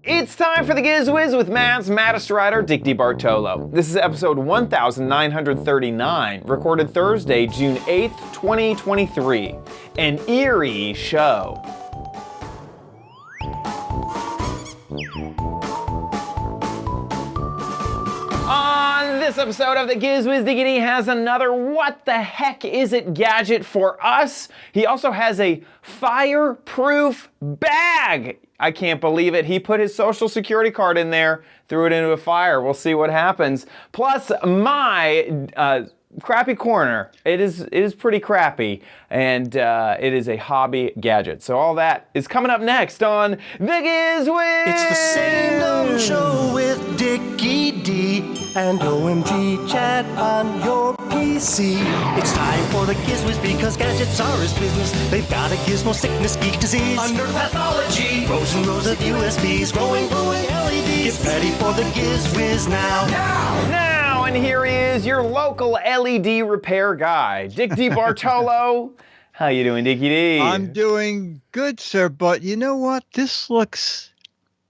It's time for the Giz Wiz with Matt's Maddest Writer, Dick DeBartolo. This is episode 1939, recorded Thursday, June 8th, 2023. An eerie show. On this episode of the Giz Wiz, Diggity has another what the heck is it gadget for us. He also has a fireproof bag. I can't believe it. He put his social security card in there, threw it into a fire. We'll see what happens. Plus, my crappy corner. It is pretty crappy, and it is a hobby gadget. So all that is coming up next on the Giz Wiz. It's the same dumb show with Dickie D and OMG chat on your PC. It's time for the Giz Wiz because gadgets are his business. They've got a gizmo sickness, geek disease, under pathology, rows and rows of USBs, glowing LEDs. Get ready for the Giz Wiz now. Now, and here he is, your local LED repair guy, Dick DeBartolo. How you doing, Dickie D? I'm doing good, sir, but you know what?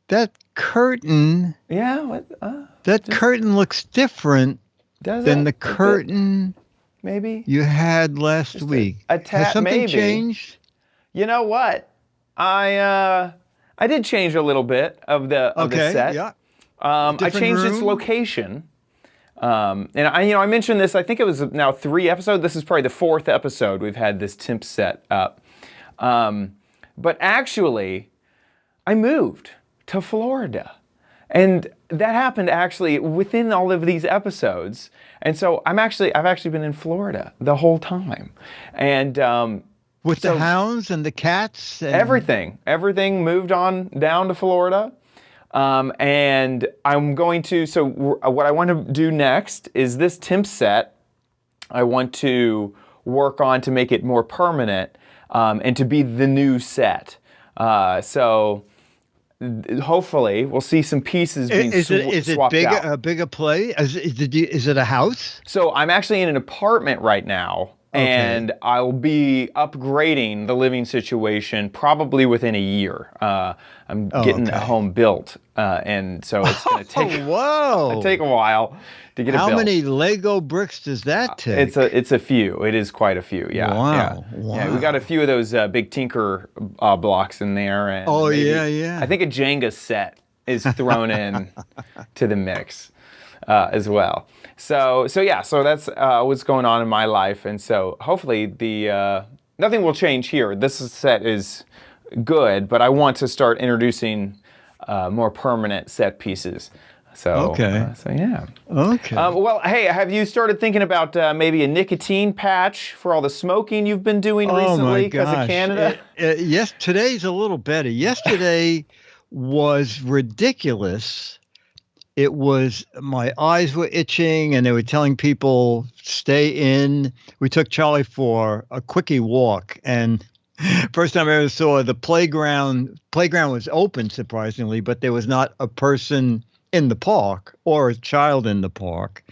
That curtain... Yeah? What? Curtain looks different than the curtain maybe you had last week. Has something maybe changed? You know what? I did change a little bit of the set. Yeah. I changed its location. And I mentioned this, I think it was now 3 episodes. This is probably the 4th episode we've had this temp set up. But actually, I moved to Florida. And that happened actually within all of these episodes. And so I've actually been in Florida the whole time. And with the hounds and the cats? And... Everything moved on down to Florida. And I'm going to, so what I want to do next is this temp set, I want to work on to make it more permanent, and to be the new set. So hopefully we'll see some pieces being swapped out. A bigger play? Is it a house? So I'm actually in an apartment right now. Okay. And I'll be upgrading the living situation probably within a year. I'm getting a home built, and so it's going to take take a while to get it built. How many Lego bricks does that take? It's a few. It is quite a few. Yeah. Wow. Yeah, we got a few of those big Tinker blocks in there. And yeah. I think a Jenga set is thrown in to the mix as well. So that's what's going on in my life, and so hopefully nothing will change here. This set is good, but I want to start introducing more permanent set pieces. So yeah. Okay. Well, hey, have you started thinking about maybe a nicotine patch for all the smoking you've been doing recently because of Canada? Yes, today's a little better. Yesterday was ridiculous. It was, my eyes were itching and they were telling people, stay in. We took Charlie for a quickie walk, and first time I ever saw the playground was open, surprisingly, but there was not a person in the park or a child in the park.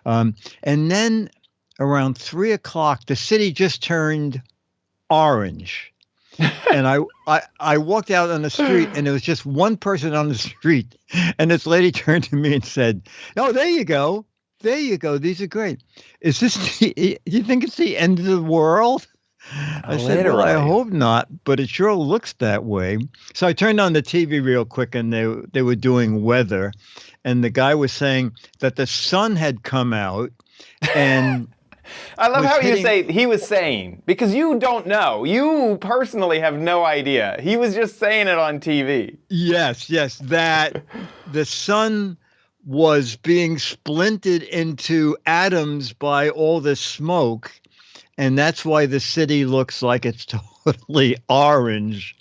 And then around 3 o'clock, the city just turned orange. And I walked out on the street, and there was just one person on the street, and this lady turned to me and said, "Oh, there you go. These are great. Is this? Do you think it's the end of the world?" I said, "Well, I hope not, but it sure looks that way." So I turned on the TV real quick, and they were doing weather, and the guy was saying that the sun had come out, and. I love how you say he was saying, because you don't know. You personally have no idea. He was just saying it on TV. Yes, that the sun was being splintered into atoms by all the smoke, and that's why the city looks like it's totally orange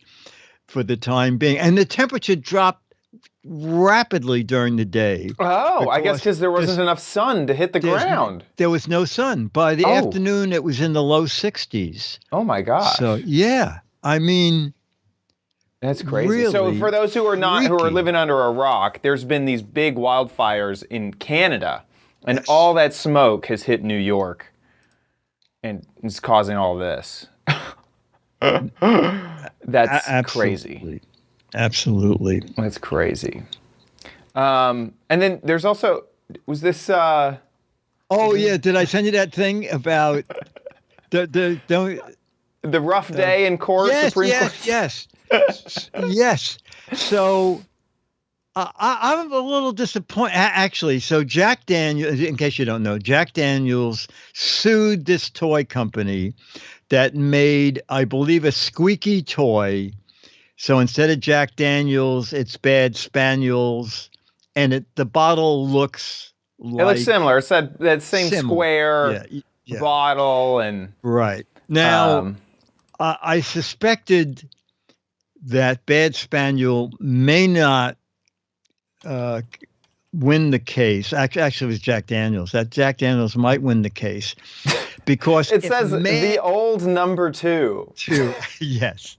for the time being. And the temperature dropped rapidly during the day. Oh, I guess because there wasn't enough sun to hit the ground. There was no sun. By the afternoon, it was in the low 60s. Oh, my gosh. So, yeah. I mean... That's crazy. Really so for those who are living under a rock, there's been these big wildfires in Canada, and all that smoke has hit New York, and it's causing all this. That's crazy. Absolutely. That's crazy. And then there's also, was this... Oh, yeah. Did I send you that thing about the rough day in court, Supreme Court? Yes. So I'm a little disappointed. Actually, so Jack Daniels, in case you don't know, Jack Daniels sued this toy company that made, I believe, a squeaky toy. So instead of Jack Daniels, it's Bad Spaniels, and the bottle looks like... It looks similar. It's that same square bottle and... Right. Now, I suspected that Bad Spaniel may not win the case. Actually, it was Jack Daniels. That Jack Daniels might win the case because it says the old number 2. Yes.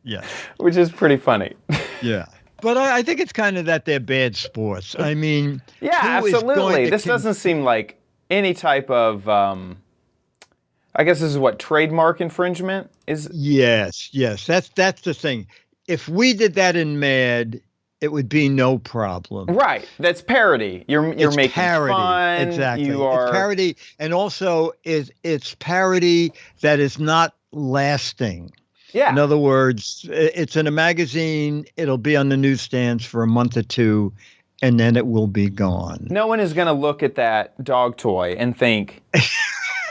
Which is pretty funny. Yeah. But I think it's kind of that they're bad sports. I mean, yeah, absolutely. This doesn't seem like any type of, I guess this is what, trademark infringement is? Yes. That's the thing. If we did that in Mad, it would be no problem. Right. That's parody. You're making parody. Fun. Exactly. You are... It's parody, and also it's parody that is not lasting. Yeah. In other words, it's in a magazine. It'll be on the newsstands for a month or two, and then it will be gone. No one is going to look at that dog toy and think,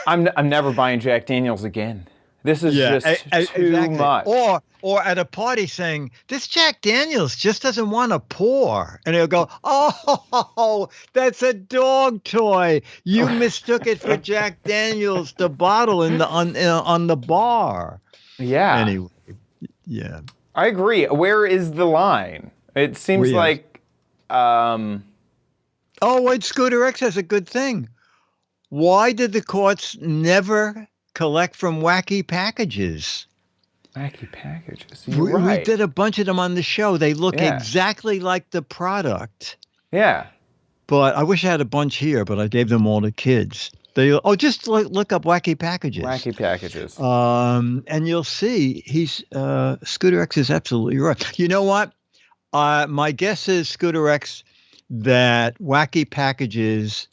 I'm never buying Jack Daniels again. This is just too much. Or at a party saying, this Jack Daniels just doesn't want to pour. And they'll go, oh, that's a dog toy. You mistook it for Jack Daniels, the bottle on the bar. Yeah. Anyway, yeah. I agree. Where is the line? It seems like... Oh, wait, Scooter X has a good thing. Why did the courts never collect from wacky packages? Wacky packages? You're right. We did a bunch of them on the show. They look exactly like the product. Yeah. But I wish I had a bunch here, but I gave them all to kids. Just look up wacky packages. Wacky packages. And you'll see Scooter X is absolutely right. You know what? My guess is, Scooter X, that wacky packages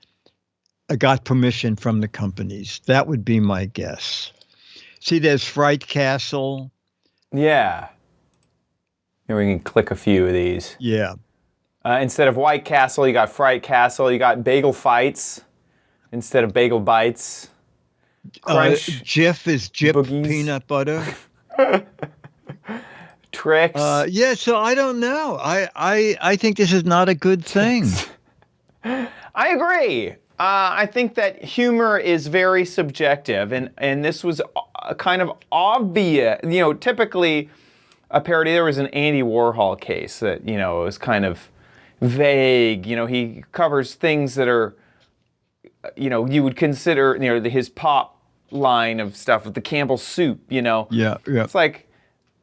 got permission from the companies. That would be my guess. See, there's Fright Castle. Yeah. Here we can click a few of these. Yeah. Instead of White Castle, you got Fright Castle. You got Bagel Fights instead of Bagel Bites. Crunch. Jif is Jip Boogies. Peanut Butter. Tricks. So I don't know. I think this is not a good thing. I agree. I think that humor is very subjective, and this was kind of obvious. You know, typically a parody, there was an Andy Warhol case that, you know, is kind of vague. You know, he covers things that are, you know, you would consider, you know, his pop line of stuff with the Campbell's soup, you know. Yeah. It's like,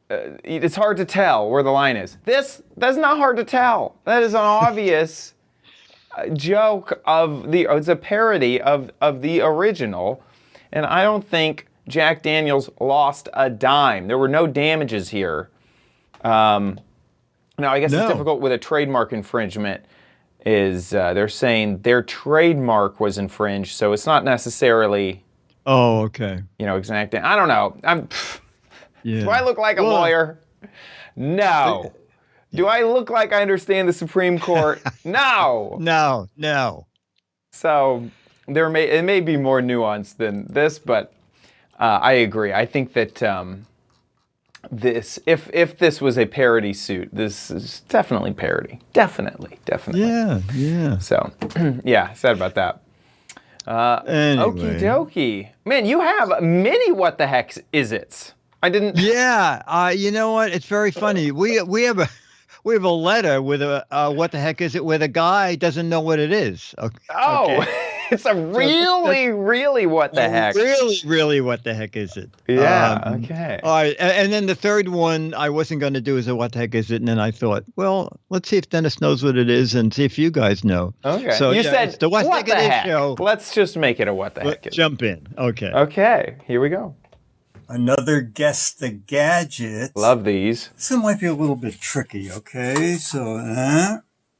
it's hard to tell where the line is. That's not hard to tell. That is an obvious joke it's a parody of the original, and I don't think Jack Daniels lost a dime. There were no damages here. Now I guess it's difficult with a trademark infringement. They're saying their trademark was infringed, so it's not necessarily. Oh, okay. You know, exactly. I don't know. Do I look like a lawyer? No. Do I look like I understand the Supreme Court? No. No. So it may be more nuanced than this, but I agree. I think that if this was a parody suit, this is definitely parody. Definitely. Yeah. So, yeah, sad about that. Anyway. Okie dokie. Man, you have many what the heck is it's. I didn't. Yeah. You know what? It's very funny. We have a letter with a what the heck is it, where the guy doesn't know what it is. Okay. Oh, it's a really what the heck. Really what the heck is it? Yeah, okay. All right, and then the third one I wasn't going to do is a what the heck is it, and then I thought, well, let's see if Dennis knows what it is and see if you guys know. Okay. So you said the what the heck show. Let's just make it a what the heck is. Jump in. Okay. Okay, here we go. Another Guess the Gadget. Love these. This one might be a little bit tricky, okay? So,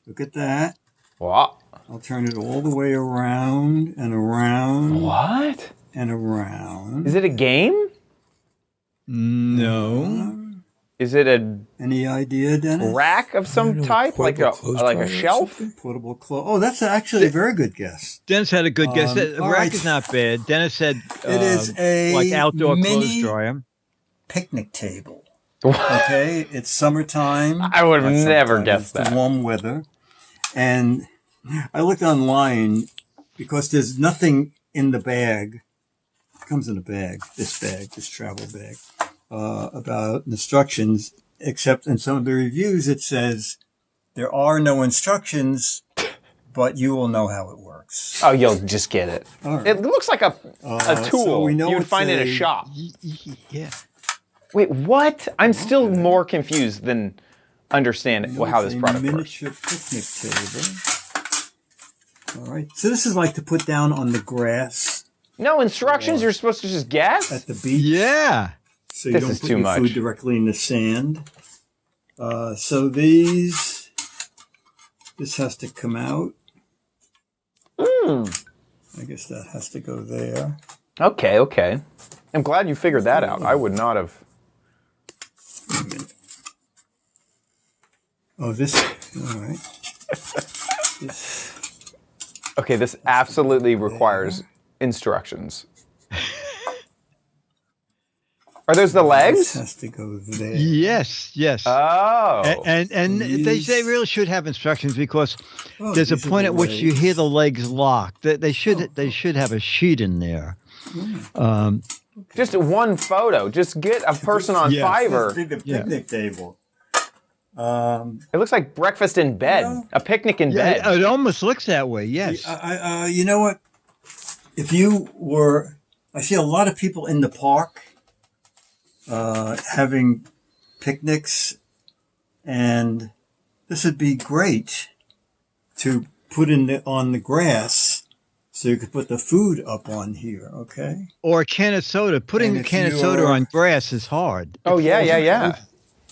look at that. What? I'll turn it all the way around and around. What? And around. Is it a game? No. Is it a Any idea, Dennis? rack of some type? Like a shelf? Portable clothes. Oh, that's actually a very good guess. Dennis had a good guess. The all rack right. is not bad. Dennis said It is a like outdoor clothes mini dryer. picnic table. Okay, it's summertime. I would have Not never summertime, guessed it's the that. warm weather. And I looked online because there's nothing in the bag. It comes in a bag, this travel bag, about instructions, except in some of the reviews it says there are no instructions, but you will know how it works. Oh, you'll just get it. All right. It looks like a tool so we know you would it's find in a a- shop. Yeah. Wait, what? I'm still more confused than understanding how this It's a product works. miniature picnic table. All right. So this is like to put down on the grass No instructions. You're supposed to just guess. at the beach. Yeah. So you This don't is put too your much. food directly in the sand. So this has to come out. I guess that has to go there. Okay. I'm glad you figured that out. I would not have. Wait a minute. Oh, this. All right. Okay, this absolutely requires instructions. Are those the This legs? has to go there. Yes. Oh. And they really should have instructions because Oh, there's a these are point the at which you legs. hear the legs lock. They should have a sheet in there. Just one photo. Just get a person on Yes. Fiverr. The picnic table. It looks like breakfast in bed. No. A picnic in bed. Yeah, it almost looks that way. Yes. You know what? If you were, I see a lot of people in the park having picnics, and this would be great to put on the grass, so you could put the food up on here. Okay. Or a can of soda. Putting And a if can of soda you're- on grass is hard. Oh, yeah.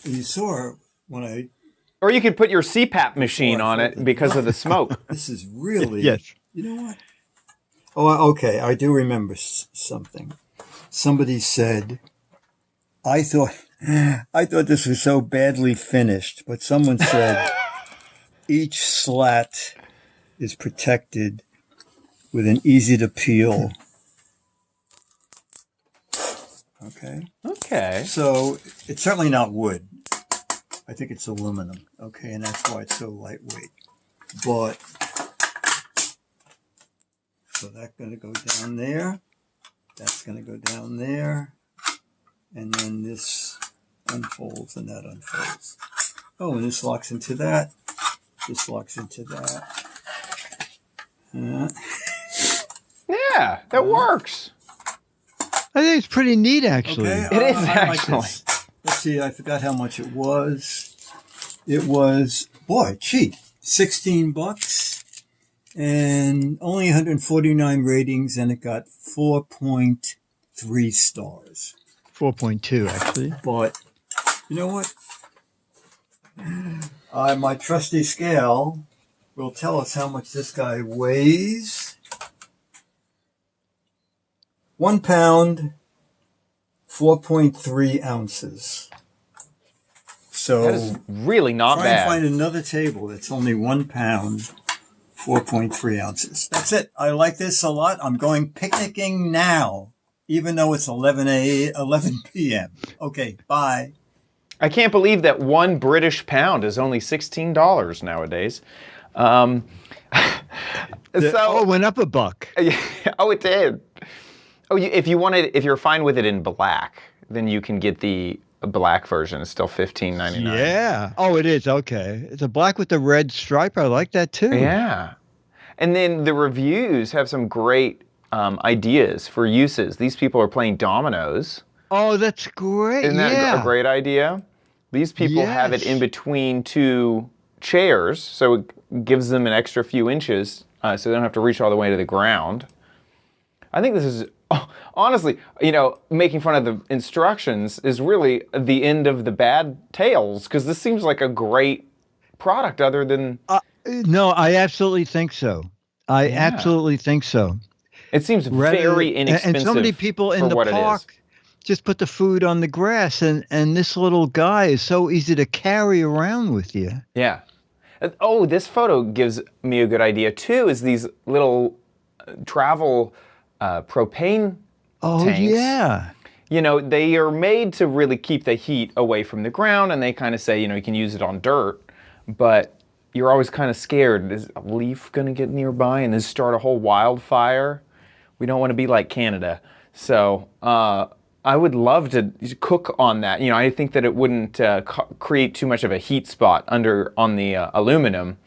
You saw when I. Or you could put your CPAP machine on it because of the smoke. This is really. Yes. You know what? Oh, okay. I do remember something. Somebody said, I thought this was so badly finished, but someone said each slat is protected with an easy to peel. Okay. Okay. So it's certainly not wood. I think it's aluminum. Okay. And that's why it's so lightweight. But so that's going to go down there. That's going to go down there. And then this unfolds and that unfolds. Oh, and this locks into that. This locks into that. Yeah, that works. I think it's pretty neat, actually. Okay. It is I like actually. this. Let's see. I forgot how much it was. It was, boy, cheap. $16 and only 149 ratings, and it got 4.3 stars. 4.2, actually. But you know what? My trusty scale will tell us how much this guy weighs. 1 pound, 4.3 ounces. So That is really not try and bad. find another table that's only 1 pound, 4.3 ounces. That's it. I like this a lot. I'm going picnicking now, even though it's 11 p.m. Okay, bye. I can't believe that 1 British pound is only $16 nowadays. So, it went up a buck. oh, it did. Oh, if you're fine with it in black, then you can get the black version. It's still $15.99. Yeah. Oh, it is. Okay. It's a black with the red stripe. I like that too. Yeah. And then the reviews have some great ideas for uses. These people are playing dominoes. Oh, that's great. Isn't that yeah. a great idea? These people have it in between two chairs, so it gives them an extra few inches, so they don't have to reach all the way to the ground. I think this is honestly, making fun of the instructions is really the end of the bad tales, because this seems like a great product other than... No, I absolutely think so. I Yeah. absolutely think so. It seems very inexpensive and so many people in for the what it is. park just put the food on the grass, and this little guy is so easy to carry around with you. Yeah. Oh, this photo gives me a good idea too, is these little travel propane tanks. Yeah. They are made to really keep the heat away from the ground, and they kind of say, you can use it on dirt, but you're always kind of scared. Is a leaf going to get nearby and then start a whole wildfire? We don't want to be like Canada. So I would love to cook on that. I think that it wouldn't create too much of a heat spot on the aluminum,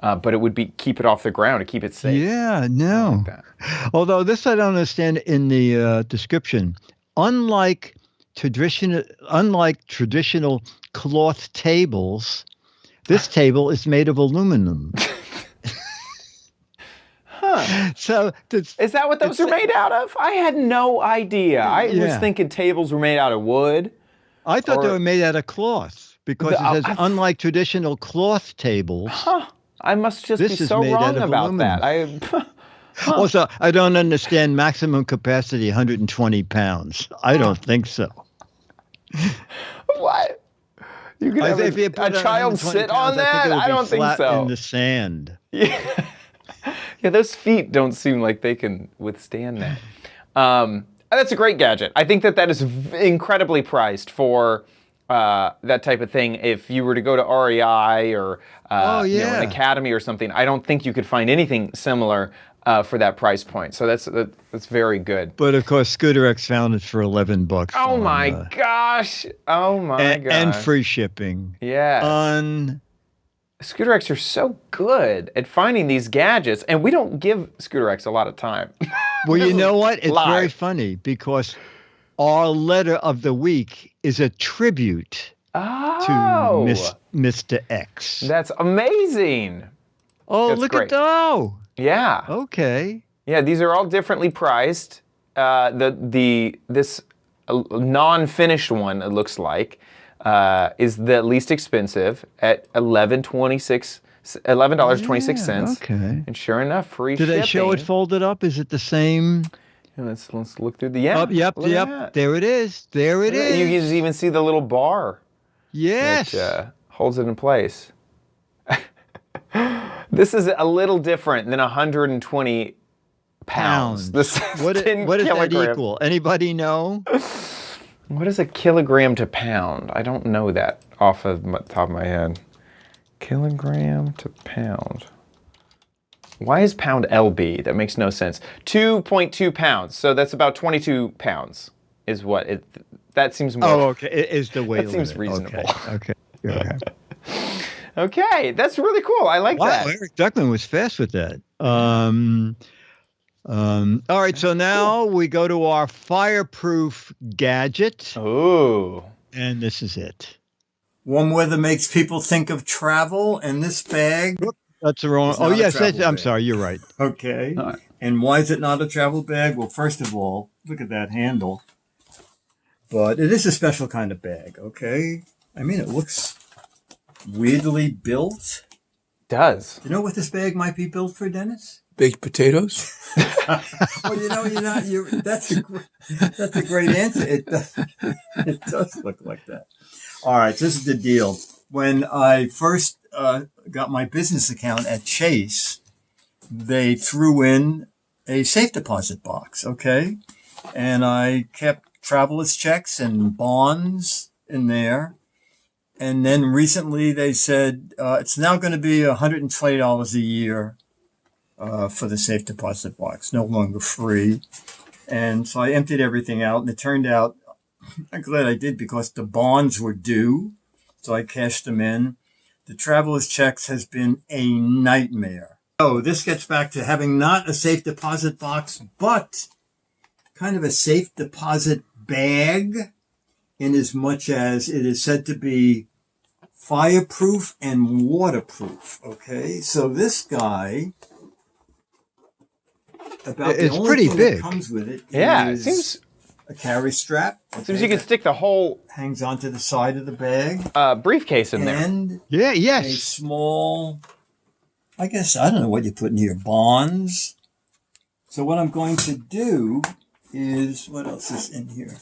but it would keep it off the ground to keep it safe. Yeah, no. Like that. Although this I don't understand in the description. Unlike traditional cloth tables, this table is made of aluminum. Huh. So is that what those are made out of? I had no idea. I was thinking tables were made out of wood. I thought they were made out of cloth because it says unlike traditional cloth tables. Huh. I must just be so wrong about that. Also, I don't understand maximum capacity 120 pounds. I don't think so. What? You can have a child sit on that? I don't think so. In the sand. Yeah. Yeah, those feet don't seem like they can withstand that. That's a great gadget. I think that is incredibly priced for that type of thing. If you were to go to REI or an Academy or something, I don't think you could find anything similar for that price point. So that's very good. But of course, Scooter X found it for $11. Oh my gosh! Oh my gosh! And free shipping. Yes. Scooter X are so good at finding these gadgets, and we don't give Scooter X a lot of time. Well, you know what? It's very funny because our letter of the week is a tribute to Mr. X. That's amazing. Oh, look at that. Yeah. Okay. Yeah, these are all differently priced. This non-finished one, it looks like, is the least expensive at $11.26. Okay. And sure enough, free shipping. Do they show it folded up? Is it the same? Let's look through the Yep. There it is. There it is. You can even see the little bar. Yes. That holds it in place. This is a little different than 120 pounds. This what does that equal? Anybody know? What is a kilogram to pound? I don't know that off of the top of my head. Kilogram to pound. Why is pound LB? That makes no sense. 2.2 pounds. So that's about 22 pounds is what it... That seems more... Oh, okay. It is the weight limit. That seems reasonable. Okay. Okay, that's really cool. I like that. Wow, Eric Duckman was fast with that. All right, so now we go to our Fireproof gadget. Ooh. And this is it. Warm weather makes people think of travel, and this bag... That's the wrong... Oh, yes, I'm sorry, you're right. Okay. Right. And why is it not a travel bag? Well, first of all, look at that handle. But it is a special kind of bag, okay? I mean, it looks weirdly built. It does. You know what this bag might be built for, Dennis? Baked potatoes? Well, that's a great answer. It does look like that. All right, this is the deal. When I first got my business account at Chase, they threw in a safe deposit box, okay? And I kept traveler's checks and bonds in there. And then recently they said it's now going to be $120 a year for the safe deposit box, no longer free. And so I emptied everything out, and it turned out, I'm glad I did, because the bonds were due. So I cashed them in. The traveler's checks has been a nightmare. So this gets back to having not a safe deposit box, but kind of a safe deposit bag, in as much as it is said to be fireproof and waterproof. Okay, so this guy About It's the only pretty thing big. that comes with it Yeah, it is seems a carry strap. seems you can stick the whole hangs onto the side of the bag. briefcase in there. And Yeah, a yes. small, I guess, I don't know what you put in here, bonds. So what I'm going to do is, what else is in here?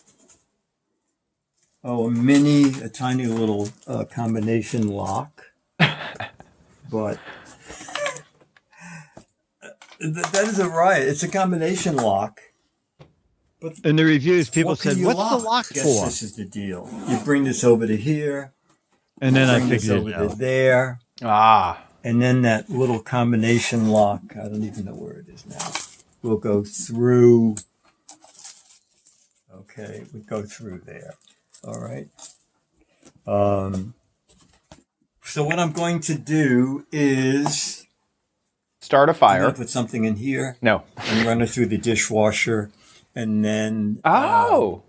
Oh, a tiny little combination lock. But that isn't right. It's a combination lock. But In the reviews, people what can said, you "What's the lock? lock Guess for?" this is the deal. You bring this over to here. And then I Bring this figured over it to out. there. Ah, And then that little combination lock, I don't even know where it is now, will go through. Okay, we go through there. All right. So what I'm going to do is start a I'm going fire. to put something in here No. and run it through the dishwasher, and then Oh,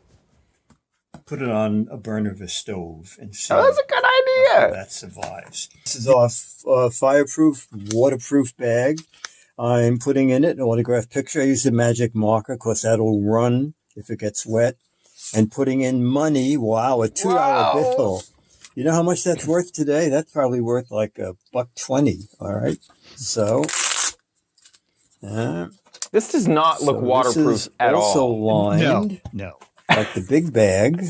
put it on a burner of a stove and see. that's a good idea. That survives. This is our fireproof, waterproof bag. I'm putting in it an autographed picture. I use the magic marker because that'll run if it gets wet. And putting in money. Wow, a $2 Wow. bill. You know how much that's worth today? That's probably worth like $1.20. All right. So, This does not look waterproof this is at also all. lined No. like the big bag.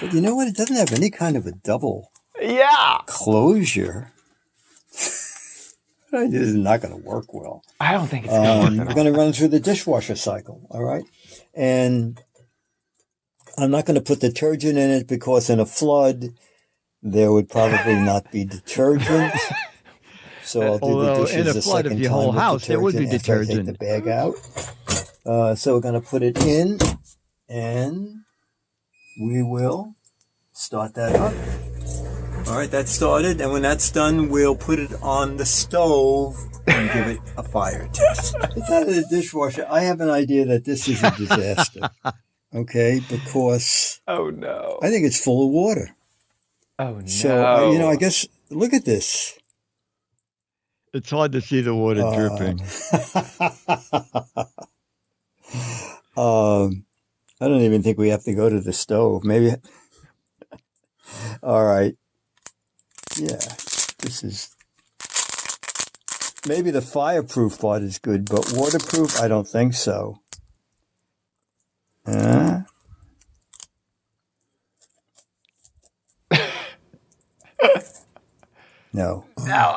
But you know what? It doesn't have any kind of a double Yeah, closure. This is not going to work well. I don't think it's gonna work We're at all. going to run through the dishwasher cycle, all right? And I'm not going to put detergent in it because in a flood, there would probably not be detergent. So I'll do Although the dishes in a the flood of second your time whole with house, there would be after I take detergent. the bag out. So we're going to put it in, and we will start that up. All right, that's started, and when that's done, we'll put it on the stove and give it a fire test. It's out of the dishwasher. I have an idea that this is a disaster, okay, because Oh no. I think it's full of water. Oh no. So, I guess, look at this. It's hard to see the water dripping. I don't even think we have to go to the stove. Maybe. All right. Yeah, this is. Maybe the fireproof part is good, but waterproof, I don't think so. No. No.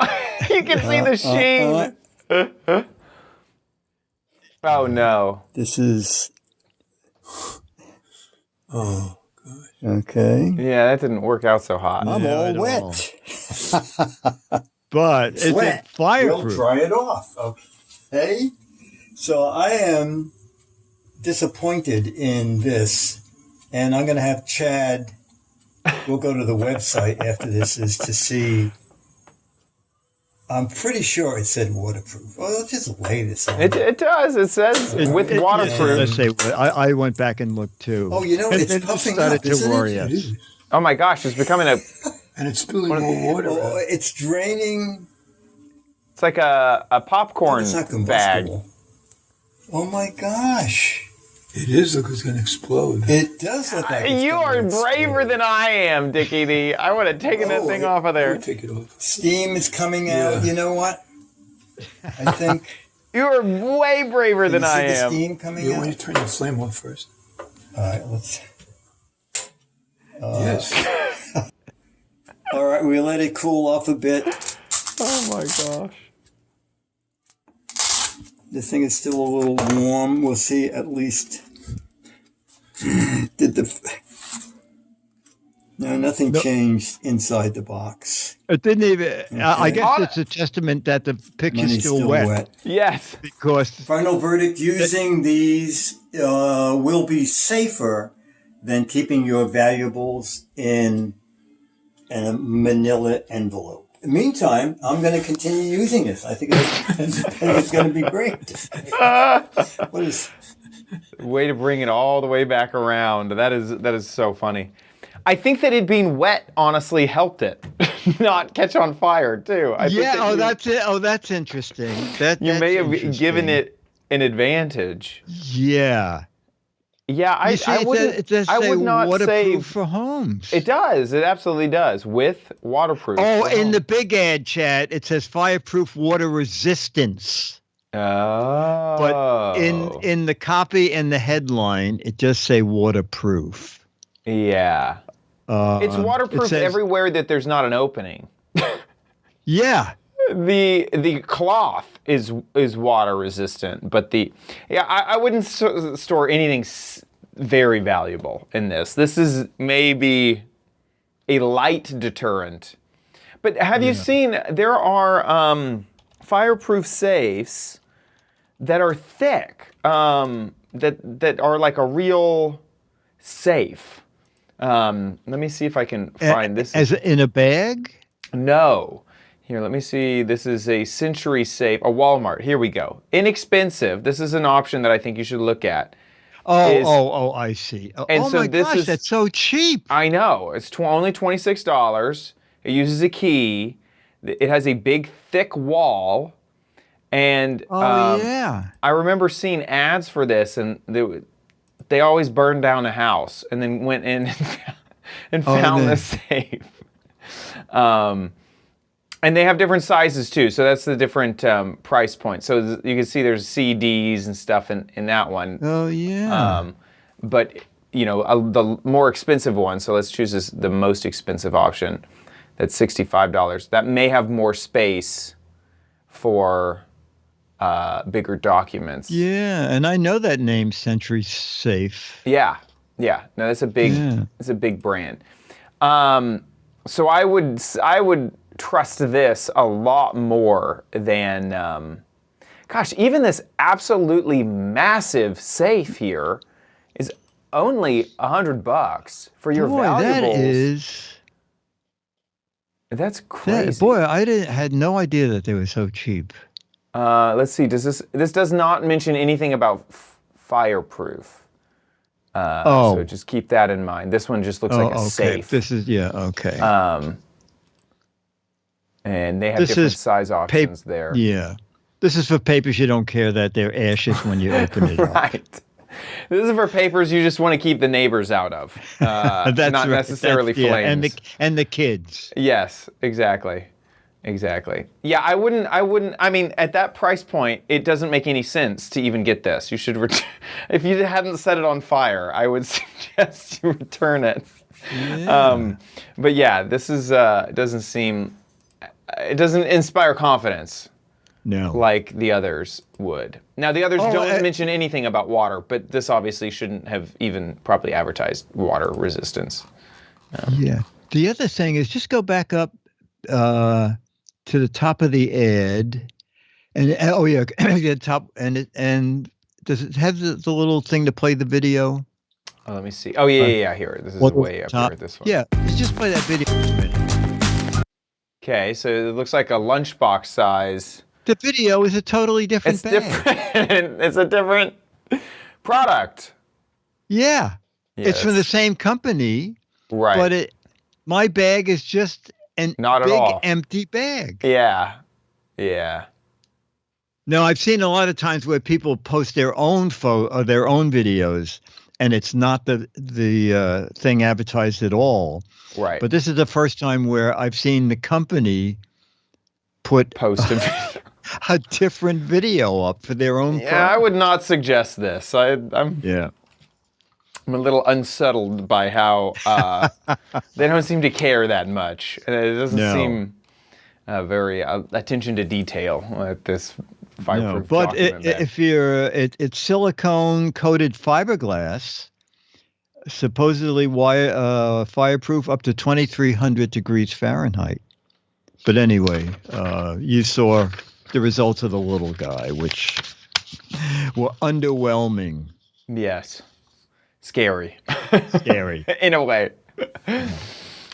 You can see the sheen. Oh no. This is. Oh, good. Okay. Yeah, that didn't work out so hot. I'm No, all at all. wet. But it's Wet. a fireproof. We'll dry it off. Okay. So I am disappointed in this, and I'm going to have Chad. We'll go to the website after this is to see. I'm pretty sure it said waterproof. Well, let's just lay this on. It does. It says with waterproof. Let's say I went back and looked too. Oh, you know, And it's then puffing started up, to isn't worry it? us. It is. Oh my gosh, it's becoming a. And it's spilling more water Oh, out. it's draining. It's like a popcorn It's not bag. combustible. Oh my gosh. It is, look, it's going to explode. It does look like it's You gonna are explode. braver than I am, Dickie D. I would have taken that Oh, thing it- off of there. Take it off. Steam is coming out. Yeah. You know what? I think. You are way braver than you see I the am. steam coming You out? want to turn the flame off first. All right, let's. Yes. All right, we let it cool off a bit. Oh my gosh. This thing is still a little warm. We'll see at least. No, nothing changed inside the box. It didn't even. I Okay. guess it's a testament that the picture's Money's still wet, Yes. because Final verdict: using these will be safer than keeping your valuables in a manila envelope. In the meantime, I'm going to continue using this. I think it's going to be great. What is? Way to bring it all the way back around. That is so funny. I think that it being wet honestly helped it not catch on fire too. I think yeah. that That's it. Oh, that's interesting. you That's may have interesting. given it an advantage. Yeah. Yeah, You see, I wouldn't. it does I say would not waterproof save. for homes. It does. It absolutely does. With waterproof. Oh, for in home. the big ad chat, it says fireproof water resistance. But Oh. in the copy and the headline, it just say waterproof. Yeah. It's It waterproof says, everywhere that there's not an opening. yeah. The cloth is water resistant, but I wouldn't store anything very valuable in this. This is maybe a light deterrent. But have you seen there are fireproof safes that are thick, that are like a real safe. Let me see if I can find this. As in a bag? No. Here, let me see. This is a Century safe, a Walmart. Here we go. Inexpensive. This is an option that I think you should look at. I see. And Oh so my this gosh, is- that's so cheap. I know. It's only $26. It uses a key. It has a big, thick wall. And Yeah. I remember seeing ads for this, and they always burned down a house and then went in and found the safe. And they have different sizes too, so that's the different price point. So you can see there's CDs and stuff in that one. Oh yeah. But you know, the more expensive one. So let's choose the most expensive option. That's $65. That may have more space for bigger documents. Yeah, and I know that name, Century Safe. Yeah. No, that's a big. Yeah. It's a big brand. So I would trust this a lot more than. Gosh, even this absolutely massive safe here is only $100 for your Boy, valuables. That's crazy. I had no idea that they were so cheap. Let's see. This does not mention anything about fireproof. So just keep that in mind. This one just looks like a okay. safe. This is okay. And they have This different is size options there. Yeah, this is for papers you don't care that they're ashes when you open it up. Right. This is for papers you just want to keep the neighbors out of. That's not right. necessarily flames. and the kids. Yes, exactly. Yeah, I wouldn't, I mean, at that price point, it doesn't make any sense to even get this. You should if you hadn't set it on fire, I would suggest you return it. Yeah. But yeah, this is, it doesn't inspire confidence No. like the others would. Now, the others don't I- mention anything about water, but this obviously shouldn't have even properly advertised water resistance. Yeah. The other thing is just go back up to the top of the ad, and the top, and does it have the little thing to play the video? Oh, let me see. Oh, yeah. Here, this is way up here. This one. Yeah, let's just play that video for a minute. Okay, so it looks like a lunchbox size. The video is a totally different It's bag. different. It's a different product. Yeah. It's from the Yes. same company, Right. but my bag is just an Not at big all. empty bag. Yeah. No, I've seen a lot of times where people post their own their own videos, and it's not the thing advertised at all. Right. But this is the first time where I've seen the company put Posted. a different video up for their own. Yeah, I would not suggest this. I'm Yeah. a little unsettled by how they don't seem to care that much. It doesn't No. seem very attention to detail at this No, fireproof but document bag. if it's silicone coated fiberglass, supposedly fireproof up to 2,300 degrees Fahrenheit. But anyway, you saw the results of the little guy, which were underwhelming. Yes. Scary. Scary. In a way.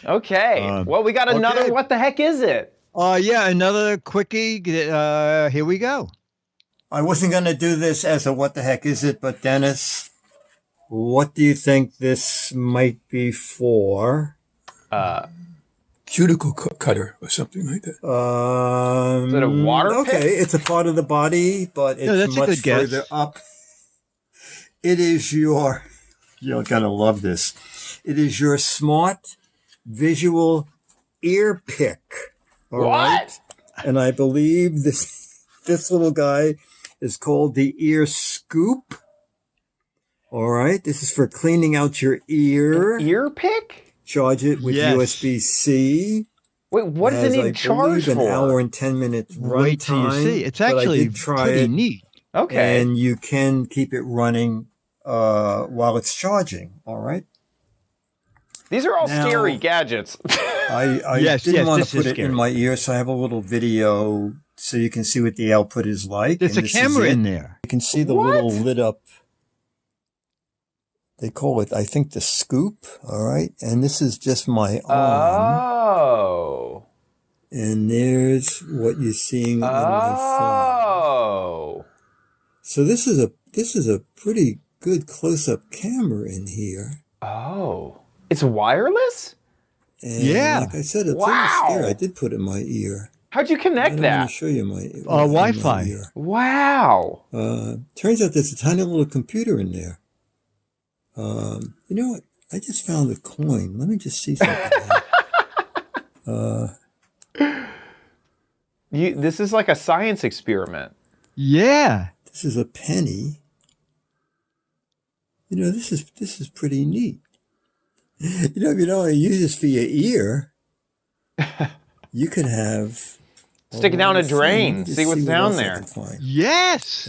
Okay. Well, we got another. okay. What the heck is it? Yeah, another quickie. Here we go. I wasn't going to do this as a what the heck is it, but Dennis, what do you think this might be for? cuticle cutter or something like that. Is it a water Okay, pick? it's a part of the body, but it's that's a much good guess. further up. It is your, you're going to love this. It is your smart visual ear pick. All right? What? And I believe this little guy is called the ear scoop. All right. This is for cleaning out your ear. Ear pick? Charge it with Yes. USB-C. Wait, what does it need charge an for? hour and 10 minutes run Wait till you time, see. It's but I actually did try pretty it, neat. Okay. and you can keep it running while it's charging. All right. These are all Now- scary gadgets. I Yes, didn't yes, want this to put is it in scary. my ear, so I have a little video so you can see what the output is like. There's and a this is camera it. in there. You can see the What? little lit up. They call it, I think, the scoop. All right. And this is just my arm. Oh. And there's what you're seeing on my phone. Oh. So this is a pretty good close-up camera in here. Oh. It's wireless? And Yeah. like I said, it's a Wow. little scary. I did put it in my ear. How'd you I connect don't want that? to show you my Wi-Fi. in my ear. Wow. Turns out there's a tiny little computer in there. You know what? I just found a coin. Let me just see something. This is like a science experiment. Yeah. This is a penny. You know, this is pretty neat. You know, if you don't want to use this for your ear, you could have Stick it down a Let me drain. just See what's what down else I there. can find. Yes.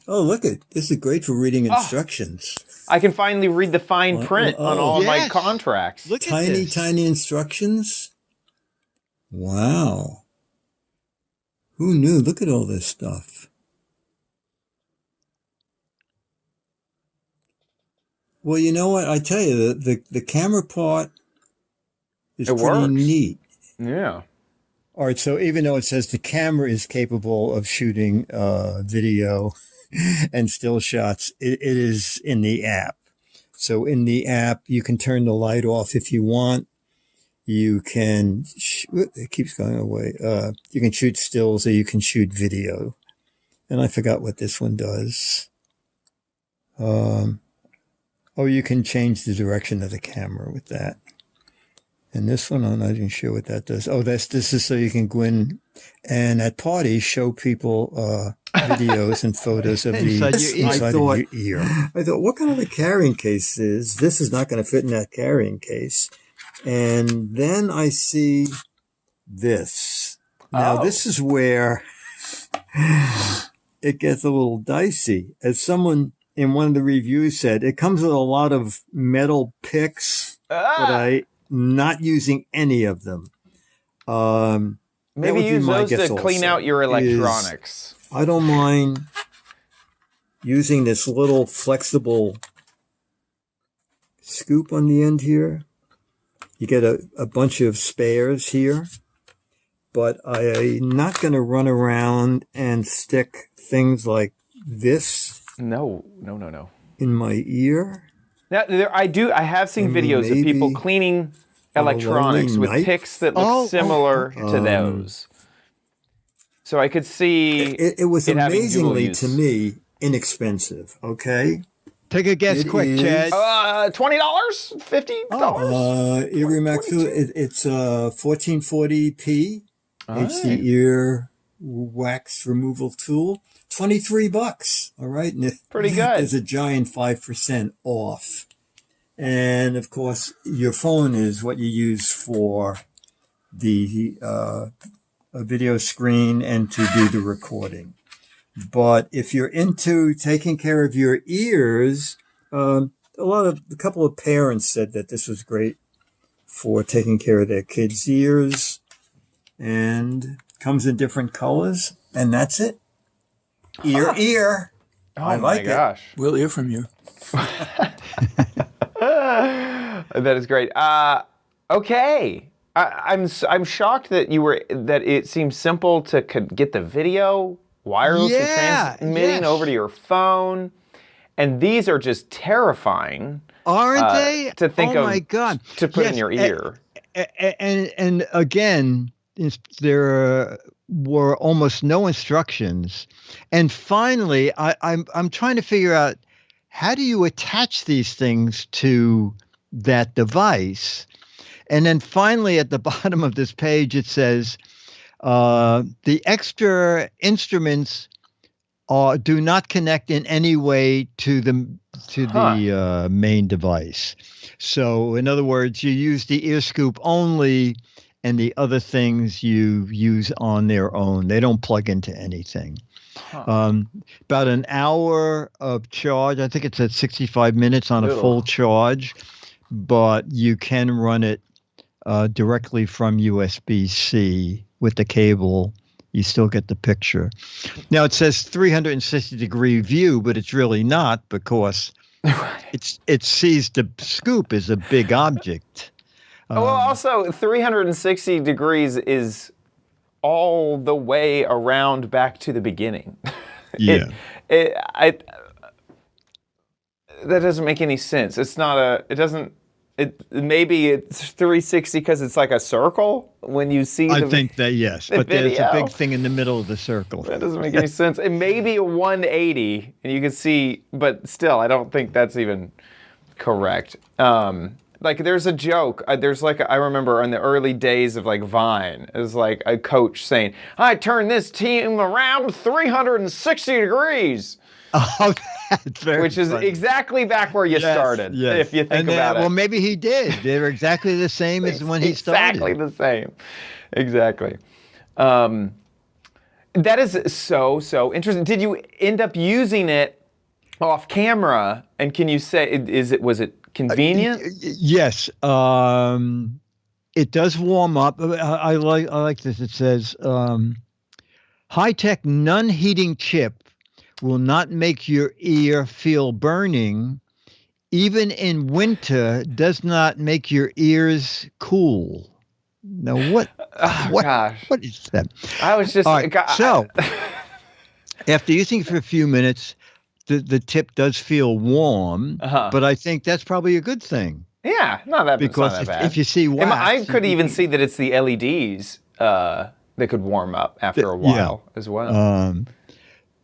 Oh, look it! This is great for reading instructions. I can finally read the fine print on all of my Yes. contracts. Look at Tiny, this. tiny instructions. Wow. Who knew? Look at all this stuff. Well, you know what? I tell you, the camera part is It pretty works. neat. Yeah. All right, so even though it says the camera is capable of shooting video and still shots, it is in the app. So in the app, you can turn the light off if you want. You can, it keeps going away. You can shoot stills or you can shoot video. And I forgot what this one does. Oh, you can change the direction of the camera with that. And this one, I'm not even sure what that does. Oh, this is so you can go in and at parties show people videos and photos of the Inside your ear. inside of your ear. I thought, what kind of a carrying case is this? Is not going to fit in that carrying case. And then I see this. Now, this is where it gets a little dicey. As someone in one of the reviews said, it comes with a lot of metal picks, but I'm not using any of them. That Maybe would be use my those guess to clean also, out your is electronics. I don't mind using this little flexible scoop on the end here. You get a bunch of spares here, but I'm not going to run around and stick things like this No. in my ear. Now, I have seen videos of people maybe cleaning electronics lonely with night? picks that look similar to those. So I could see It was it having dual amazingly, use. to me, inexpensive, okay? Take a guess It quick, is- Chad. $20, $50. Ear Remax, it's 1440p HD ear wax removal tool. $23. All right. And Pretty good. There's a giant 5% off. And of course, your phone is what you use for the a video screen and to do the recording. But if you're into taking care of your ears, a couple of parents said that this was great for taking care of their kids' ears, and comes in different colors, and that's it. Ear. Oh I like my it. gosh. We'll hear from you. That is great. Okay. I'm shocked that it seems simple to get the video wirelessly Yeah, transmitting yes. over to your phone, and these are just terrifying. Aren't they? To think oh of my God. to put in Yes, your ear. And again, there were almost no instructions. And finally, I'm trying to figure out, how do you attach these things to that device? And then finally, at the bottom of this page, it says, the extra instruments do not connect in any way to the main device. So, in other words, you use the ear scoop only, and the other things you use on their own. They don't plug into anything. About an hour of charge. I think it's at 65 minutes on a full charge, but you can run it directly from USB-C with the cable. You still get the picture. Now it says 360-degree view, but it's really not, because it sees the scoop as a big object. Well, also 360 degrees is all the way around back to the beginning. Yeah. That doesn't make any sense. It's not maybe it's 360 because it's like a circle when you see I think that, yes, but there's a big thing in the middle of the circle. That doesn't make any sense. It may be a 180, and you can see, but still, I don't think that's even correct. Like, there's a joke. I remember in the early days of like Vine, it was like a coach saying, "I turned this team around 360 degrees." Oh, that's very Which is funny. exactly back where you started, if you think about it. Well, maybe he did. They're exactly the same as when he started. Exactly the same. Exactly. That is so interesting. Did you end up using it off camera? And can you say, was it convenient? Yes. It does warm up. I like this. It says, high-tech non-heating chip will not make your ear feel burning. Even in winter, does not make your ears cool. Now, what is that? I was just... All right, so, after using it for a few minutes, the tip does feel warm, but I think that's probably a good thing. Yeah, not that Because bad. if you see wax... I could even see that it's the LEDs that could warm up after a while as well.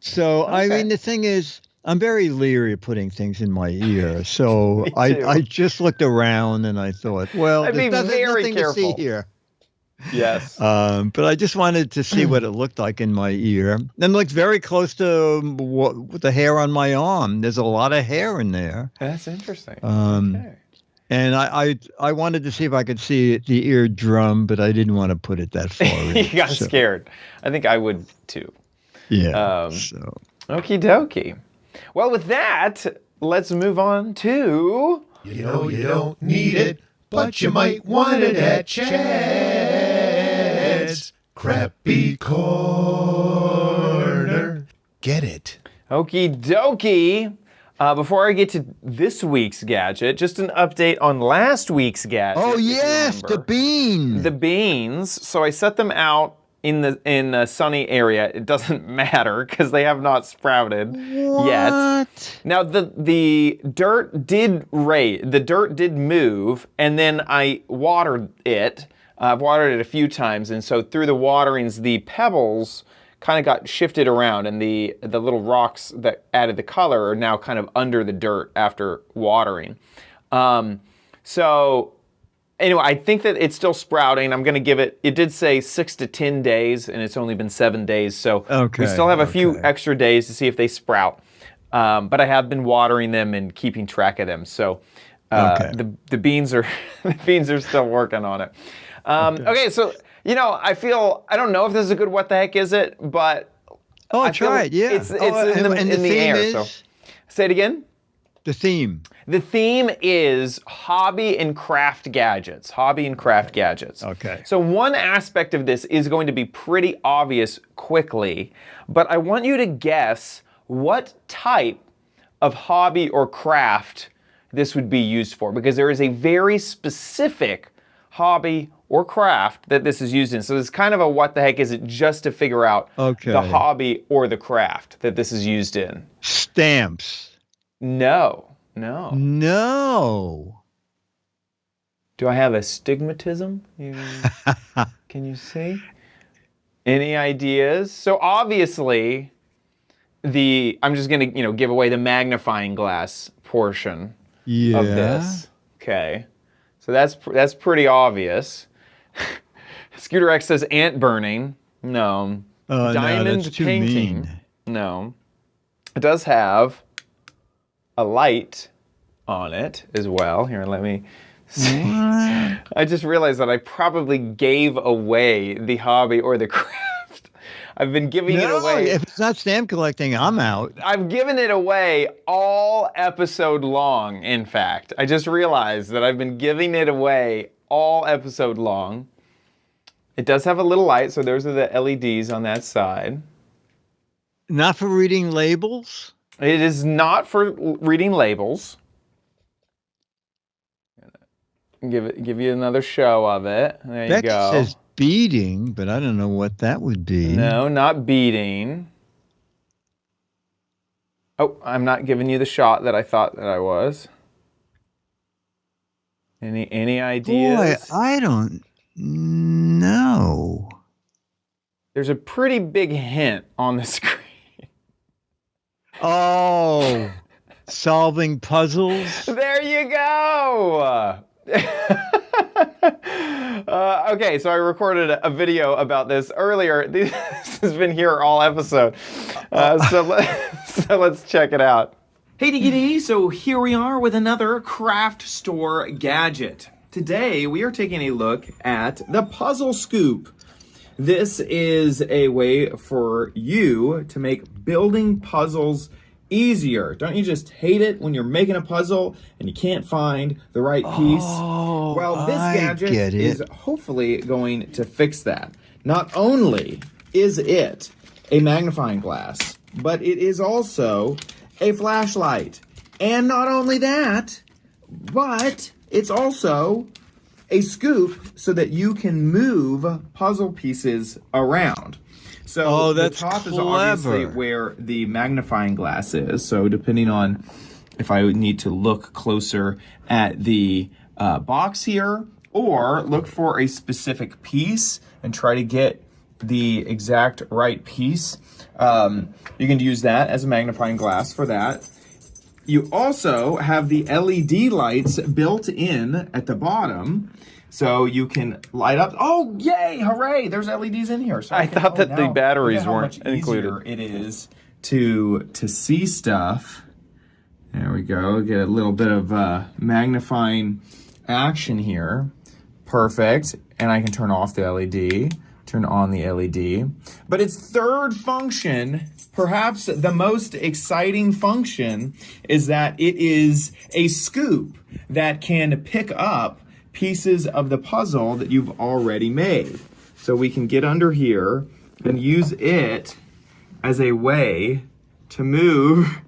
So, Okay. I mean, the thing is, I'm very leery of putting things in my ear. So I just looked around and I thought, well, I'd be there's very nothing careful. to see here. Yes. But I just wanted to see what it looked like in my ear. And it looks very close to the hair on my arm. There's a lot of hair in there. That's interesting. Okay. And I wanted to see if I could see the eardrum, but I didn't want to put it that far in. You got scared. I think I would too. Yeah. Okie dokie. Well, with that, let's move on to... You know you don't need it, but you might want it at Chad's Crappy Corner. Get it. Okie dokie. Before I get to this week's gadget, just an update on last week's gadget. Oh, if you yes, the remember. bean. The beans. So I set them out in a sunny area. It doesn't matter because they have not sprouted yet. Now the dirt did move, and then I watered it. I've watered it a few times, and so through the waterings, the pebbles kind of got shifted around, and the little rocks that added the color are now kind of under the dirt after watering. So anyway, I think that it's still sprouting. I'm going to give it did say 6 to 10 days, and it's only been 7 days. So we still have a few extra days to see if they sprout. But I have been watering them and keeping track of them. So the beans are still working on it. Okay, so I don't know if this is a good what the heck is it, but Try it, yeah. It's in the air. So say it again. The theme. The theme is hobby and craft gadgets. Hobby and craft gadgets. Okay. So one aspect of this is going to be pretty obvious quickly, but I want you to guess what type of hobby or craft this would be used for, because there is a very specific hobby or craft that this is used in. So it's kind of a what the heck is it, just to figure out the hobby or the craft that this is used in. Stamps. No. No. Do I have astigmatism? Can you see? Any ideas? So obviously, I'm just gonna, give away the magnifying glass portion of this. Okay. So that's pretty obvious. Scooter X says ant burning. No. Diamond no, that's too painting. mean. No. It does have a light on it as well. Here, let me see. I just realized that I probably gave away the hobby or the craft. I've been giving it away. If it's not stamp collecting, I'm out. I've given it away all episode long, in fact. I just realized that I've been giving it away all episode long. It does have a little light, so those are the LEDs on that side. Not for reading labels? It is not for reading labels. Give you another show of it. There you Becky go. says beading, but I don't know what that would be. No, not beading. Oh, I'm not giving you the shot that I thought that I was. Any ideas? Boy, I don't know. There's a pretty big hint on the screen. Oh, solving puzzles? There you go. Okay, so I recorded a video about this earlier. This has been here all episode. So let's check it out. Hey Diggity, so here we are with another craft store gadget. Today we are taking a look at the Puzzle Scoop. This is a way for you to make building puzzles easier. Don't you just hate it when you're making a puzzle and you can't find the right piece? Oh, well, this I gadget get it. is hopefully going to fix that. Not only is it a magnifying glass, but it is also a flashlight. And not only that, but it's also a scoop so that you can move puzzle pieces around. So the that's top is clever. obviously where the magnifying glass is. So depending on if I would need to look closer at the box here or look for a specific piece and try to get the exact right piece, you can use that as a magnifying glass for that. You also have the LED lights built in at the bottom, so you can light up. Oh, yay! Hooray! There's LEDs in here. So I thought that the batteries weren't Look at how much easier included. it is to see stuff. There we go. Get a little bit of magnifying action here. Perfect. And I can turn off the LED, turn on the LED. But its third function, perhaps the most exciting function, is that it is a scoop that can pick up pieces of the puzzle that you've already made. So we can get under here and use it as a way to move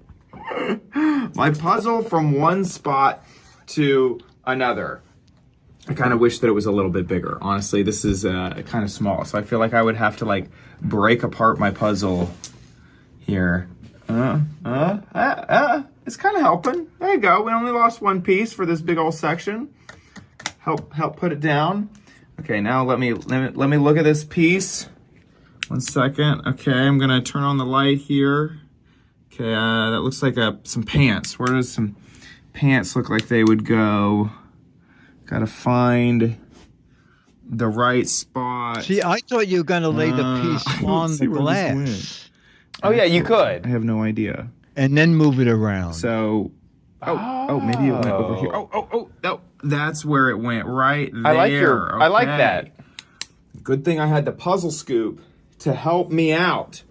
my puzzle from one spot to another. I kind of wish that it was a little bit bigger. Honestly, this is kind of small, so I feel like I would have to like break apart my puzzle here. It's kind of helping. There you go. We only lost one piece for this big old section. Help put it down. Okay, now let me look at this piece. 1 second. Okay, I'm gonna turn on the light here. Okay, that looks like some pants. Where does some pants look like they would go? Gotta find the right spot. See, I thought you were going to lay the I piece don't on see the where this went. glass Oh yeah, you could. I have no idea. and then move it around. So, maybe it went over here. No, that's where it went, right there. I like Okay. that. Good thing I had the puzzle scoop to help me out.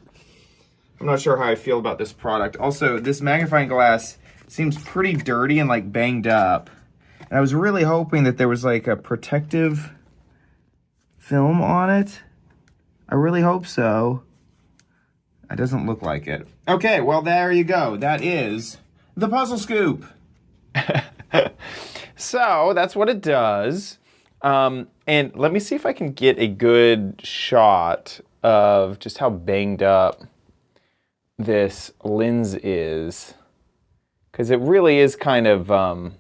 I'm not sure how I feel about this product. Also, this magnifying glass seems pretty dirty and like banged up. And I was really hoping that there was like a protective film on it. I really hope so. It doesn't look like it. Okay, well, there you go. That is the puzzle scoop. So that's what it does. And let me see if I can get a good shot of just how banged up this lens is. Because it really is kind of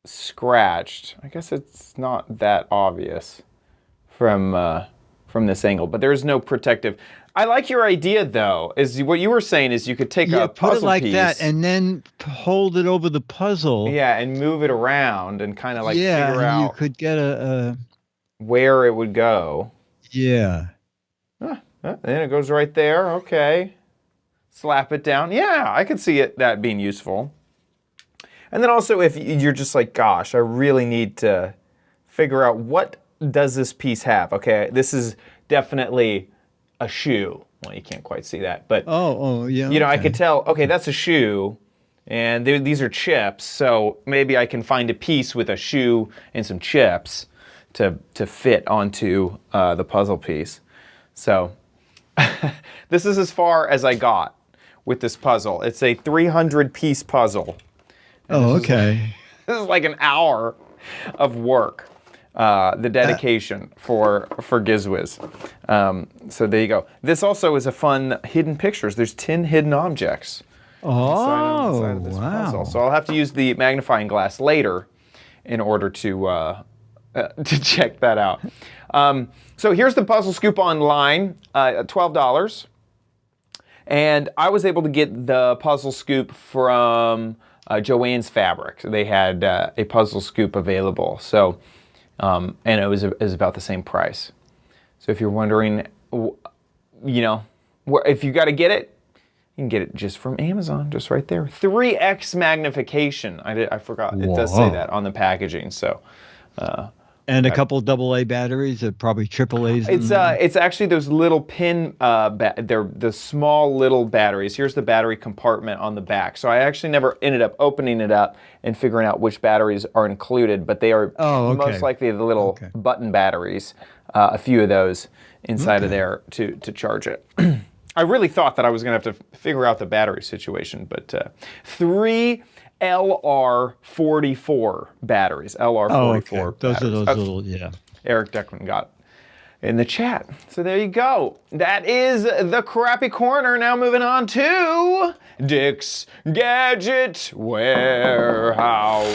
scratched. I guess it's not that obvious from this angle, but there's no protective. I like your idea though. Is what you were saying is you could take a put puzzle it like piece, that, and then hold it over the puzzle. yeah, and move it around and kind of like yeah, figure and you out could get a where it would go. yeah. And it goes right there. Okay. Slap it down. Yeah, I could see that being useful. And then also if you're just like, gosh, I really need to figure out what does this piece have? Okay, this is definitely a shoe. Well, you can't quite see that, but Oh, yeah. you know, I could tell, okay, that's a shoe, and these are chips, so maybe I can find a piece with a shoe and some chips to fit onto the puzzle piece. So this is as far as I got with this puzzle. It's a 300-piece puzzle. Oh, okay. This is like an hour of work. The dedication for Giz Wiz. So there you go. This also is a fun hidden pictures. There's 10 hidden objects inside of this puzzle. So I'll have to use the magnifying glass later in order to check that out. So here's the Puzzle Scoop online, $12. And I was able to get the Puzzle Scoop from Joann's Fabric. They had a Puzzle Scoop available. So. And it was about the same price. So if you're wondering, you know, if you got to get it, you can get it just from Amazon, just right there. 3x magnification. I forgot. It does say that on the packaging. So. And a couple AA batteries, probably AAAs. It's actually those little pin, they're the small little batteries. Here's the battery compartment on the back. So I actually never ended up opening it up and figuring out which batteries are included, but they are most likely the little button batteries, a few of those inside of there to charge it. I really thought that I was going to have to figure out the battery situation, but 3 LR44 batteries. LR44 Those batteries. are those little, yeah. Eric Deckman got in the chat. So there you go. That is the crappy corner. Now moving on to Dick's Gadget Warehouse.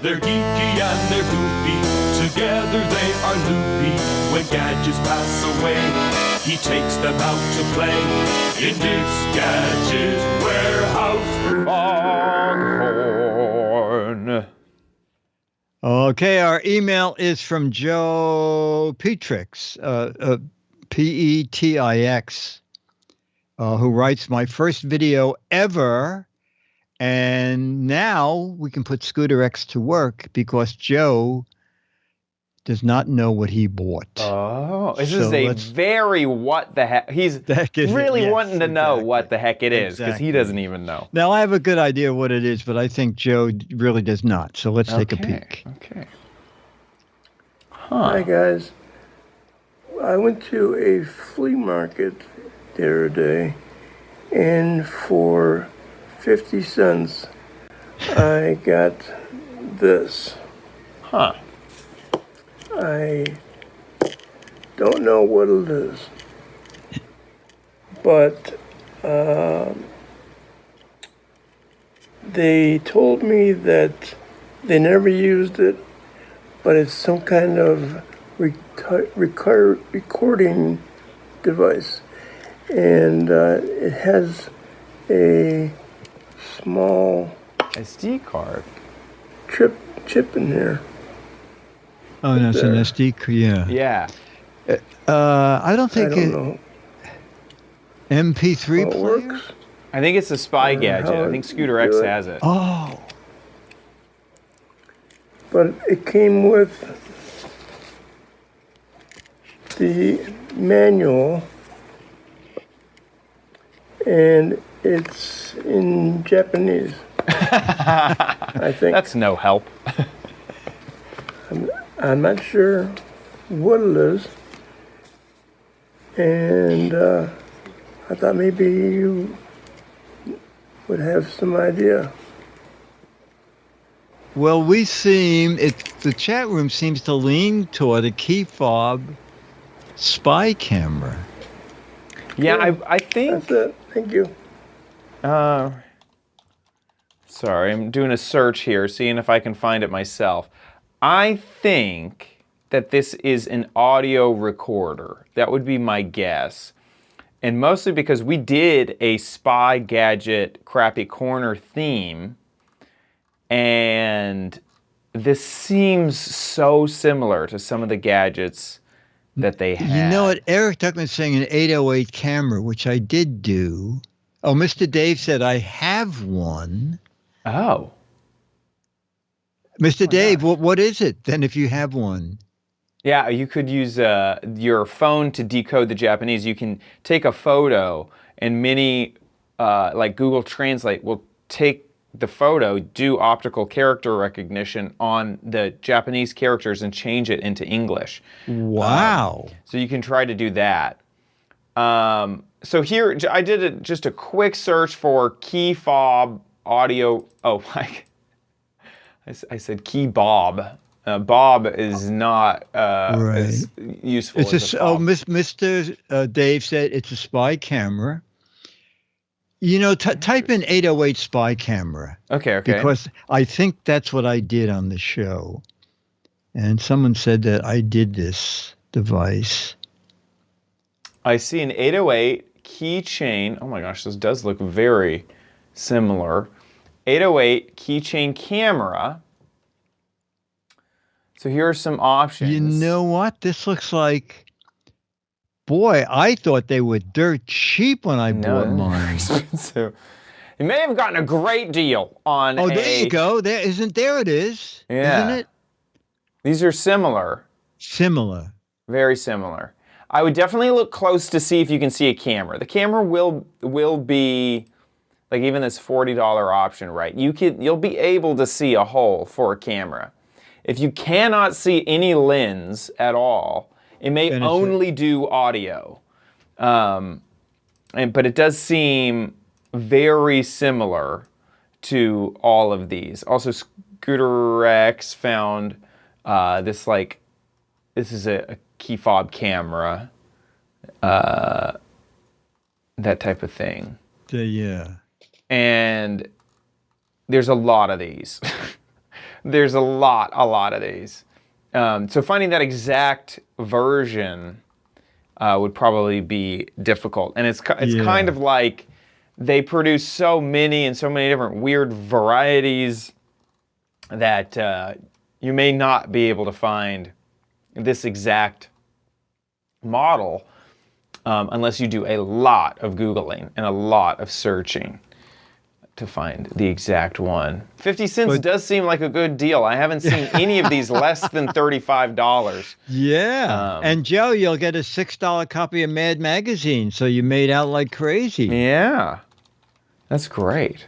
They're geeky and they're goofy. Together they are loopy. When gadgets pass away, he takes them out to play in Dick's Gadget Warehouse. Foghorn. Okay, our email is from Joe Petrix, Petix, who writes, my first video ever, and now we can put Scooter X to work because Joe does not know what he bought. Oh, this is a very what the heck. He's really wanting to know what the heck it is because he doesn't even know. Now, I have a good idea what it is, but I think Joe really does not. So let's take a peek. Okay. Hi, guys. I went to a flea market the other day, and for 50 cents, I got this. Huh. I don't know what it is, but they told me that they never used it, but it's some kind of recording device, and it has a small SD card. chip in there. Oh, no, it's an SD card, yeah. Yeah. I don't think I don't know MP3 how it player? works. I think it's a spy gadget. I think Scooter X has it. Oh. But it came with the manual, and it's in Japanese. I think. That's no help. I'm not sure what it is, and I thought maybe you would have some idea. Well, the chat room seems to lean toward a key fob spy camera. Yeah, I think. That's it. Thank you. Sorry, I'm doing a search here, seeing if I can find it myself. I think that this is an audio recorder. That would be my guess. And mostly because we did a Spy Gadget Crappy Corner theme, and this seems so similar to some of the gadgets that they had. You know what? Eric Tuckman's saying an 808 camera, which I did do. Oh, Mr. Dave said I have one. Oh. Mr. Dave, what is it then if you have one? Yeah, you could use your phone to decode the Japanese. You can take a photo, and many, like Google Translate, will take the photo, do optical character recognition on the Japanese characters, and change it into English. Wow. So you can try to do that. So here, I did just a quick search for key fob audio. Oh, I said key bob. Bob is not as useful. It's as a fob. Mr. Dave said it's a spy camera. You know, type in 808 spy camera. Okay. Because I think that's what I did on the show. And someone said that I did this device. I see an 808 keychain. Oh my gosh, this does look very similar. 808 keychain camera. So here are some options. You know what? This looks like... Boy, I thought they were dirt cheap when I bought mine. Expensive. You may have gotten a great deal on there you go. There it is. Yeah. Isn't it? These are similar. Similar. Very similar. I would definitely look close to see if you can see a camera. The camera will be like even this $40 option, right? You'll be able to see a hole for a camera. If you cannot see any lens at all, it may only do audio. But it does seem very similar to all of these. Also, Scooter X found this is a key fob camera, that type of thing. Yeah. And there's a lot of these. There's a lot of these. So finding that exact version would probably be difficult. And it's kind of like they produce so many and so many different weird varieties that you may not be able to find this exact model unless you do a lot of Googling and a lot of searching to find the exact one. 50 cents does seem like a good deal. I haven't seen any of these less than $35. Yeah. And Joe, you'll get a $6 copy of Mad Magazine, so you made out like crazy. Yeah. That's great.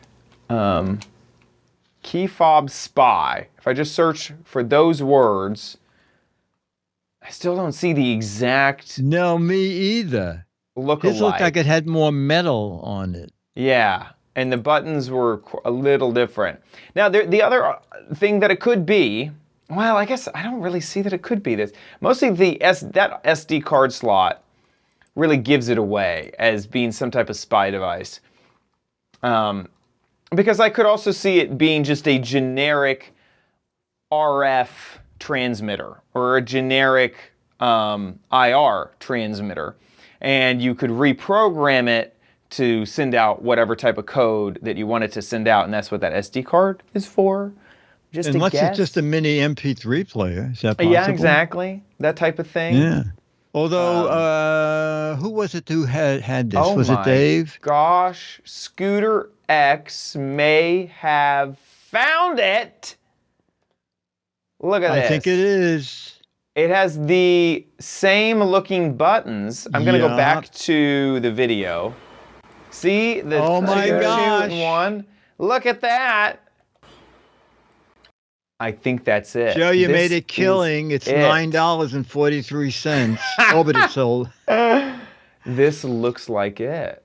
Key fob spy. If I just search for those words, I still don't see the exact... No, me either. Look-alike. This looked like it had more metal on it. Yeah. And the buttons were a little different. Now, the other thing that it could be, well, I guess I don't really see that it could be this. Mostly that SD card slot really gives it away as being some type of spy device. Because I could also see it being just a generic RF transmitter or a generic IR transmitter. And you could reprogram it to send out whatever type of code that you want it to send out, and that's what that SD card is for. Unless it's just a mini MP3 player, is that possible? Yeah, exactly. That type of thing. Yeah. Although, who was it who had this? Was it Dave? Gosh, Scooter X may have found it. Look at this. I think it is. It has the same looking buttons. I'm going to go back to the video. See the oh my gosh. 2 in 1. Look at that. I think that's it. Joe, you made a killing. It's $9.43. Oh, but it's sold. This looks like it.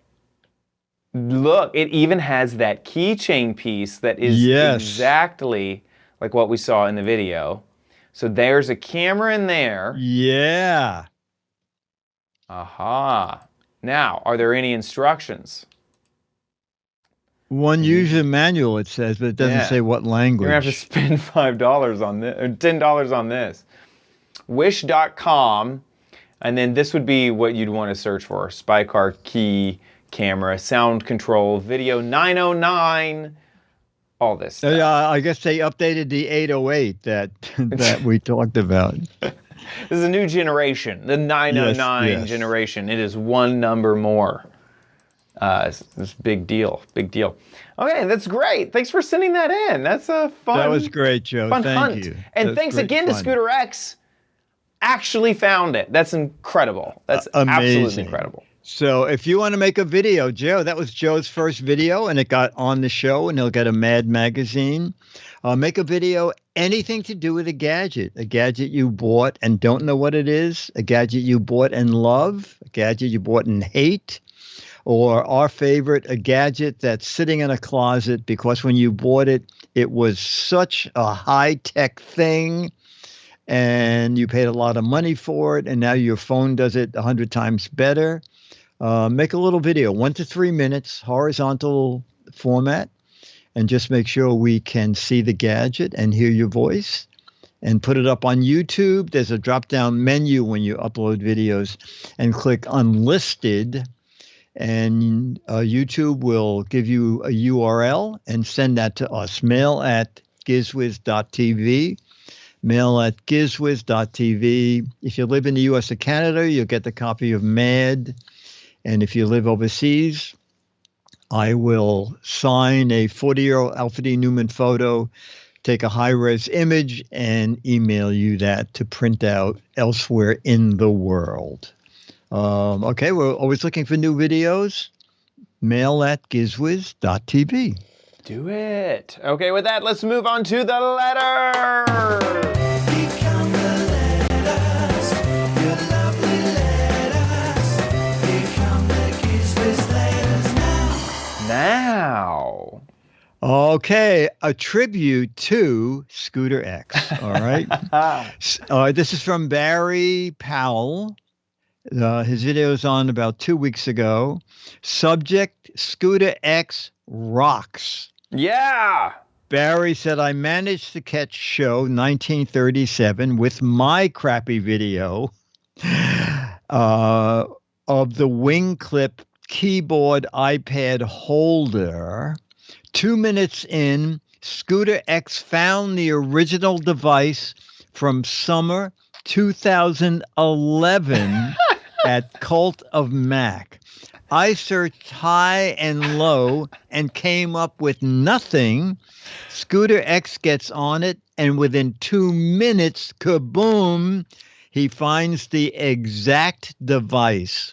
Look, it even has that keychain piece that is exactly like what we saw in the video. So there's a camera in there. Yeah. Aha. Now, are there any instructions? One user manual, it says, but it doesn't Yeah. say what language. You're gonna have to spend $5 on this, or $10 on this. Wish.com, and then this would be what you'd want to search for: spy car key, camera, sound control, video 909, all this stuff. Yeah, I guess they updated the 808 that that we talked about. This is a new generation, the 909 Yes. generation. It is one number more. It's a big deal, big deal. Okay, that's great. Thanks for sending that in. That's a fun. That was great, Joe. Fun Thank hunt. you. And That's thanks great again to fun. Scooter X. Actually found it. That's incredible. That's absolutely Amazing. incredible. So if you want to make a video, Joe, that was Joe's first video, and it got on the show, and he'll get a Mad magazine. Make a video, anything to do with a gadget you bought and don't know what it is, a gadget you bought and love, a gadget you bought and hate, or our favorite, a gadget that's sitting in a closet because when you bought it, it was such a high-tech thing, and you paid a lot of money for it, and now your phone does it 100 times better. Make a little video, 1 to 3 minutes, horizontal format, and just make sure we can see the gadget and hear your voice, and put it up on YouTube. There's a drop-down menu when you upload videos, and click Unlisted, and YouTube will give you a URL and send that to us. Mail at gizwiz.tv. Mail at gizwiz.tv. If you live in the U.S. or Canada, you'll get the copy of Mad. And if you live overseas, I will sign a 40-year-old Alfred E. Newman photo, take a high-res image, and email you that to print out elsewhere in the world. Okay, we're always looking for new videos. Mail at gizwiz.tv. Do it. Okay, with that, let's move on to the letter. Now. Okay, a tribute to Scooter X. All right. This is from Barry Powell. His video is on about 2 weeks ago. Subject: Scooter X rocks. Yeah. Barry said, I managed to catch show 1937 with my crappy video of the wing clip keyboard iPad holder. 2 minutes in, Scooter X found the original device from summer 2011 at Cult of Mac. I searched high and low and came up with nothing. Scooter X gets on it, and within 2 minutes, kaboom, he finds the exact device.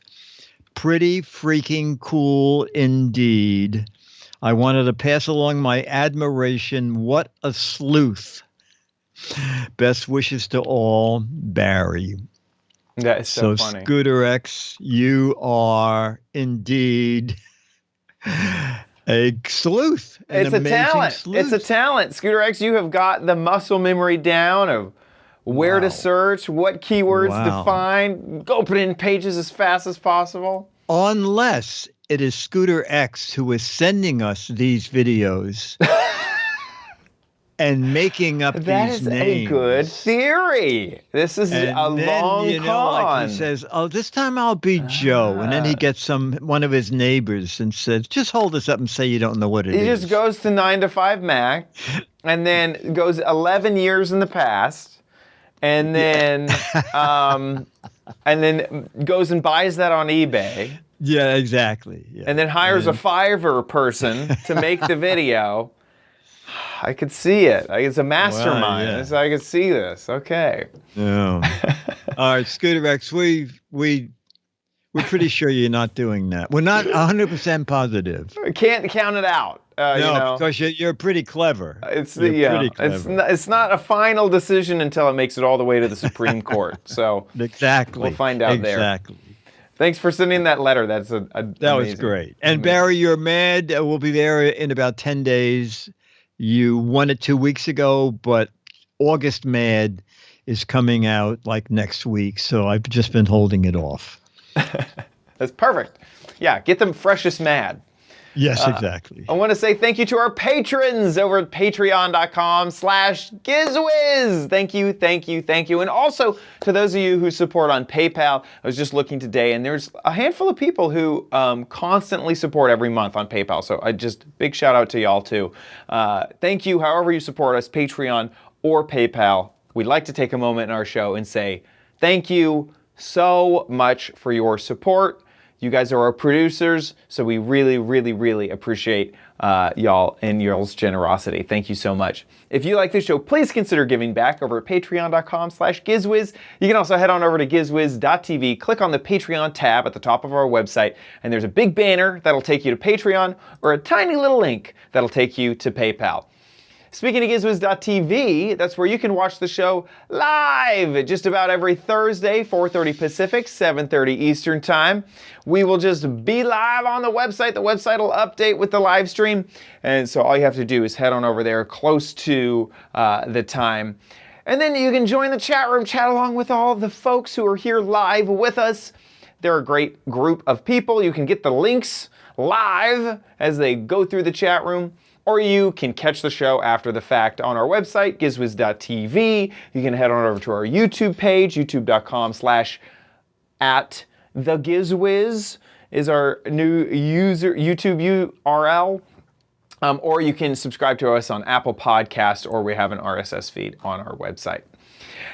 Pretty freaking cool indeed. I wanted to pass along my admiration. What a sleuth. Best wishes to all, Barry. That is so funny. Scooter X, you are indeed a sleuth. It's a talent. Sleuth. It's a talent. Scooter X, you have got the muscle memory down of where to search, what keywords to find, opening pages as fast as possible. Unless it is Scooter X who is sending us these videos and making up That these is names. a good theory. This is And a then, long like con. he says, oh, this time I'll be Joe. And then he gets one of his neighbors and says, just hold this up and say you don't know what it is. He just goes to 9 to 5 Mac and then goes 11 years in the past and then goes and buys that on eBay. Yeah, exactly. Yeah. And then hires a Fiverr person to make the video. I could see it. It's a mastermind. Wow, yeah. So I could see this. Okay. Yeah. All right, Scooter X, we're pretty sure you're not doing that. We're not 100% positive. Can't count it out. No, because you're pretty clever. Pretty clever. It's not a final decision until it makes it all the way to the Supreme Court. So exactly. We'll find out there. Exactly. Thanks for sending that letter. That's that amazing. was great. And Barry, you're mad. We'll be there in about 10 days. You won it 2 weeks ago, but August Mad is coming out like next week. So I've just been holding it off. That's perfect. Yeah, get them freshest Mad. Yes, exactly. I want to say thank you to our patrons over at patreon.com/GizWiz. Thank you, thank you, thank you. And also to those of you who support on PayPal. I was just looking today, and there's a handful of people who constantly support every month on PayPal. So I just, big shout out to y'all too. Thank you, however you support us, Patreon or PayPal. We'd like to take a moment in our show and say thank you so much for your support. You guys are our producers, so we really, really, really appreciate y'all and y'all's generosity. Thank you so much. If you like this show, please consider giving back over at patreon.com/GizWiz. You can also head on over to gizwiz.tv, click on the Patreon tab at the top of our website, and there's a big banner that'll take you to Patreon or a tiny little link that'll take you to PayPal. Speaking of gizwiz.tv, that's where you can watch the show live just about every Thursday, 4:30 Pacific, 7:30 Eastern Time. We will just be live on the website. The website will update with the live stream. And so all you have to do is head on over there close to the time. And then you can join the chat room, chat along with all the folks who are here live with us. They're a great group of people. You can get the links live as they go through the chat room. Or you can catch the show after the fact on our website, gizwiz.tv. You can head on over to our YouTube page, youtube.com/@thegizwiz is our new YouTube URL. Or you can subscribe to us on Apple Podcasts, or we have an RSS feed on our website.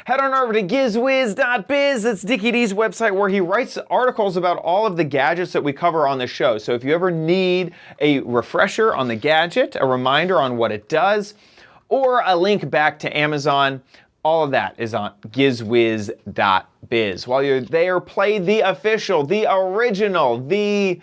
Head on over to gizwiz.biz. That's Dickie D's website, where he writes articles about all of the gadgets that we cover on the show. So if you ever need a refresher on the gadget, a reminder on what it does, or a link back to Amazon, all of that is on gizwiz.biz. While you're there, play the official, the original, the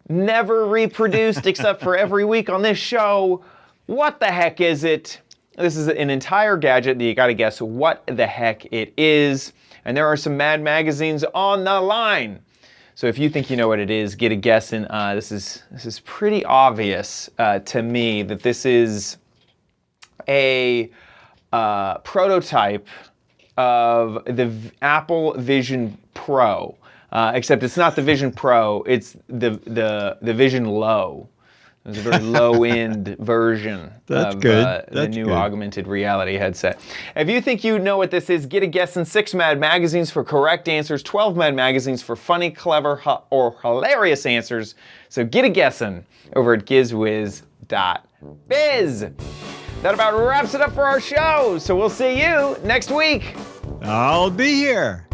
never reproduced except for every week on this show. What the heck is it? This is an entire gadget that you gotta guess what the heck it is. And there are some Mad magazines on the line. So if you think you know what it is, get a guess. And this is pretty obvious to me that this is a prototype of the Apple Vision Pro. Except it's not the Vision Pro, it's the Vision Low. It's a very low-end version of the new augmented reality headset. If you think you know what this is, get a guess in 6 Mad magazines for correct answers, 12 Mad magazines for funny, clever, or hilarious answers. So get a guessing over at gizwiz.biz. That about wraps it up for our show. So we'll see you next week. I'll be here.